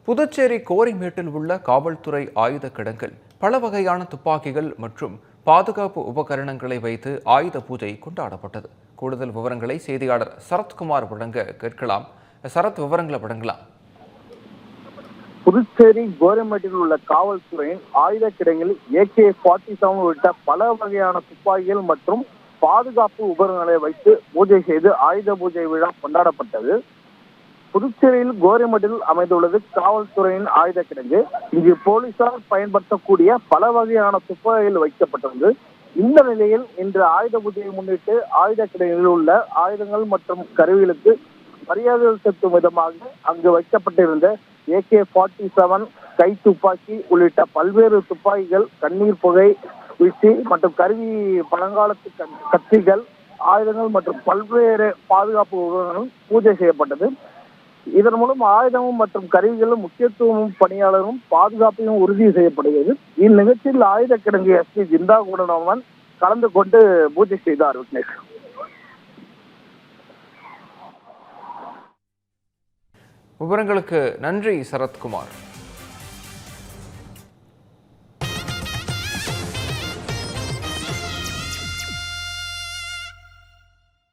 புதுச்சேரி கோரிமேட்டில் உள்ள காவல்துறை ஆயுத கிடங்கில் பல வகையான துப்பாக்கிகள் மற்றும் பாதுகாப்பு உபகரணங்களை வைத்து ஆயுத பூஜை கொண்டாடப்பட்டது. கூடுதல் விவரங்களை செய்தியாளர் சரத்குமார் வழங்க கேட்கலாம். சரத், விவரங்களை வழங்கலாம். புதுச்சேரி கோரிமேட்டில் உள்ள காவல்துறையின் ஆயுத கிடங்கில் AK-47 உள்ளிட்ட பல வகையான துப்பாக்கிகள் மற்றும் பாதுகாப்பு உபகரணங்களை வைத்து பூஜை செய்து ஆயுத பூஜை விழா கொண்டாடப்பட்டது. புதுச்சேரியில் கோரிமேட்டில் அமைந்துள்ளது காவல்துறையின் ஆயுத கிடங்கு. இங்கு போலீசார் பயன்படுத்தக்கூடிய பல வகையான துப்பாக்கிகள் வைக்கப்பட்டது. இந்த நிலையில் இன்று ஆயுத பூஜையை முன்னிட்டு ஆயுத கிடங்கில் உள்ள ஆயுதங்கள் மற்றும் கருவிகளுக்கு மரியாதை செலுத்தும் விதமாக அங்கு வைக்கப்பட்டிருந்த AK-47 கை துப்பாக்கி உள்ளிட்ட பல்வேறு துப்பாக்கிகள், கண்ணீர் புகை வீச்சு மற்றும் கருவி, பழங்காலத்து கத்திகள், ஆயுதங்கள் மற்றும் பல்வேறு பாதுகாப்பு உபகரணங்கள் பூஜை செய்யப்பட்டது. இதன் மூலம் ஆயுதமும் மற்றும் கருவிகளும் முக்கியத்துவமும் பணியாளரும் பாதுகாப்பையும் உறுதி செய்யப்படுகிறது. இந்நிகழ்ச்சியில் ஆயுத கிடங்கு SP ஜிந்தா குணவன் கலந்து கொண்டு பூஜை செய்தார். விக்னேஷ், விவரங்களுக்கு நன்றி சரத்குமார்.